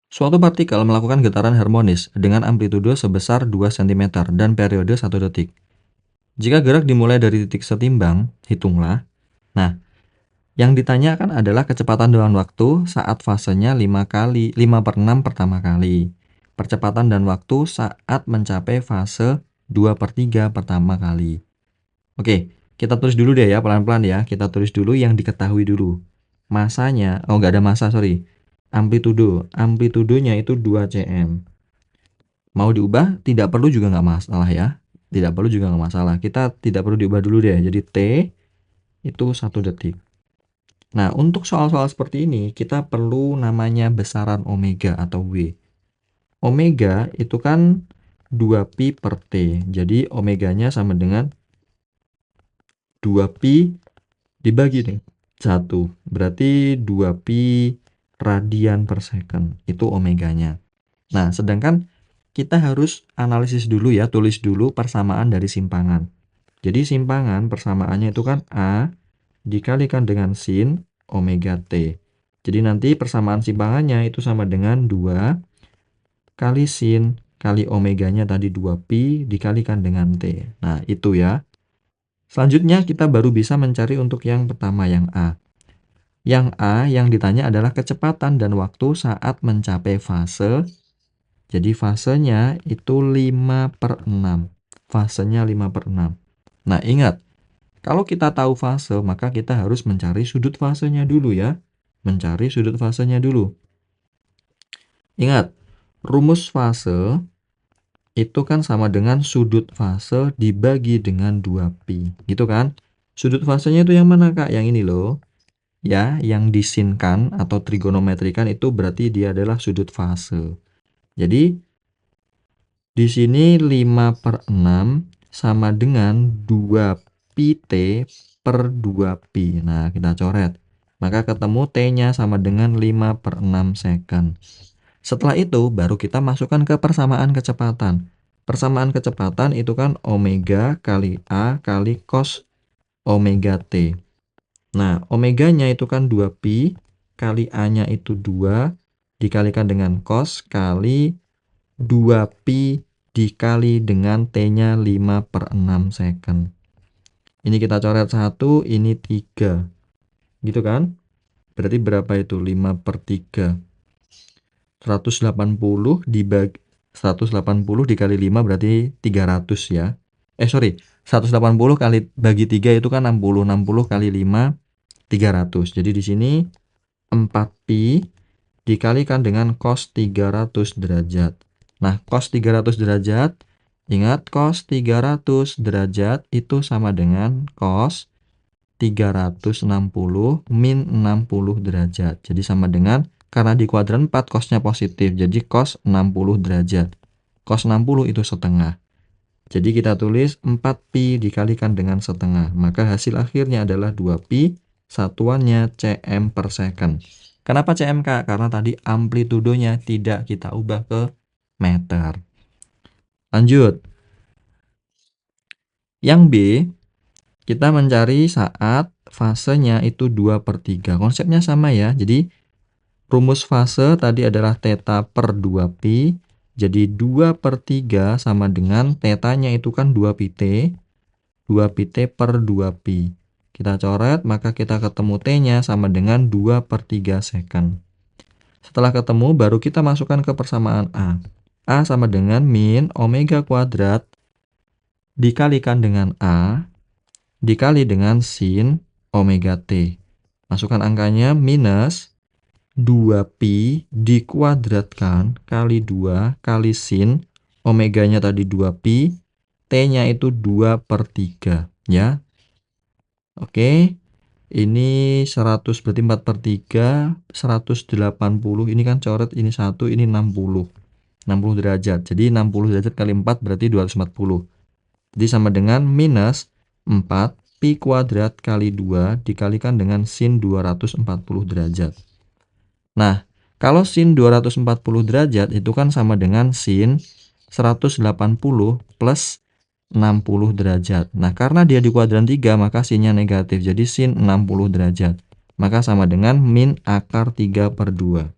Suatu partikel melakukan getaran harmonis dengan amplitudo sebesar 2 cm dan periode 1 detik. Jika gerak dimulai dari titik setimbang, hitunglah. Nah, yang ditanyakan adalah kecepatan dalam waktu saat fasenya 5/6 pertama kali. Percepatan dan waktu saat mencapai fase 2/3 pertama kali. Oke, kita tulis dulu deh ya, pelan-pelan ya. Kita tulis dulu yang diketahui dulu. Masanya, oh nggak ada massa, sorry. Amplitudonya itu 2 cm. Mau diubah, tidak perlu juga nggak masalah ya. Tidak perlu juga nggak masalah. Kita tidak perlu diubah dulu deh. Jadi T itu 1 detik. Nah, untuk soal-soal seperti ini, kita perlu namanya besaran omega atau W. Omega itu kan 2pi per T. Jadi omeganya sama dengan 2pi dibagi nih 1. Berarti 2pi radian per second. Itu omeganya. Nah, sedangkan kita harus analisis dulu ya, tulis dulu persamaan dari simpangan. Jadi simpangan persamaannya itu kan A dikalikan dengan sin omega T. Jadi nanti persamaan simpangannya itu sama dengan 2 kali sin kali omeganya tadi 2pi dikalikan dengan T. Nah, itu ya. Selanjutnya kita baru bisa mencari untuk yang pertama, yang A. Yang A yang ditanya adalah kecepatan dan waktu saat mencapai fase. Jadi fasenya itu 5/6. Fasenya 5/6. Nah, ingat, kalau kita tahu fase, maka kita harus mencari sudut fasenya dulu ya. Mencari sudut fasenya dulu. Ingat, rumus fase itu kan sama dengan sudut fase dibagi dengan 2pi. Gitu kan? Sudut fasenya itu yang mana, Kak? Yang ini loh. Ya, yang disinkan atau trigonometrikan itu berarti dia adalah sudut fase. Jadi, di sini 5/6 sama dengan 2pi T per 2pi. Nah, kita coret. Maka ketemu T-nya sama dengan 5/6 second. Setelah itu, baru kita masukkan ke persamaan kecepatan. Persamaan kecepatan itu kan omega kali A kali cos omega T. Nah, omeganya itu kan 2pi, kali A-nya itu 2, dikalikan dengan cos kali 2pi dikali dengan T-nya 5/6 second. Ini kita coret 1, ini 3. Gitu kan? Berarti berapa itu? 5/3. 180 dibagi 180 dikali 5 berarti 300 ya. Sorry, 180 kali bagi 3 itu kan 60. 60 kali 5, 300. Jadi di sini 4pi dikalikan dengan cos 300 derajat. Nah, cos 300 derajat, ingat cos 300 derajat itu sama dengan cos 360 min 60 derajat. Jadi sama dengan, karena di kuadran 4 cosnya positif, jadi cos 60 derajat. Cos 60 itu setengah. Jadi kita tulis 4pi dikalikan dengan setengah. Maka hasil akhirnya adalah 2pi, satuannya cm per second. Kenapa cm, Kak? Karena tadi amplitudonya tidak kita ubah ke meter. Lanjut. Yang B, kita mencari saat fasenya itu 2/3. Konsepnya sama ya. Jadi rumus fase tadi adalah theta per 2pi. Jadi 2/3 sama dengan tetanya itu kan 2pi T. 2pi T per 2pi. Kita coret, maka kita ketemu T-nya sama dengan 2/3 second. Setelah ketemu, baru kita masukkan ke persamaan A. A sama dengan min omega kuadrat dikalikan dengan A dikali dengan sin omega T. Masukkan angkanya minus 2pi dikuadratkan kali 2 kali sin omeganya tadi 2pi, T-nya itu 2/3 ya. Oke, ini 100 berarti 4/3, 180. Ini kan coret, ini 1, ini 60. 60 derajat. Jadi 60 derajat kali 4 berarti 240. Jadi sama dengan minus 4 pi kuadrat kali 2 dikalikan dengan sin 240 derajat. Nah, kalau sin 240 derajat itu kan sama dengan sin 180 plus 60 derajat. Nah, karena dia di kuadran 3, maka sinnya negatif. Jadi sin 60 derajat. Maka sama dengan min akar 3/2.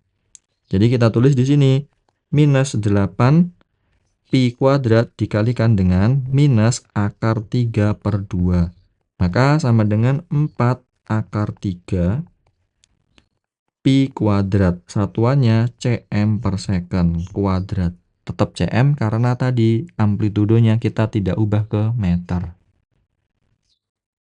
Jadi kita tulis di sini minus 8 pi kuadrat dikalikan dengan minus akar 3/2. Maka sama dengan 4 akar 3 pi kuadrat. Satuannya cm per second kuadrat. Tetap cm karena tadi amplitudenya kita tidak ubah ke meter.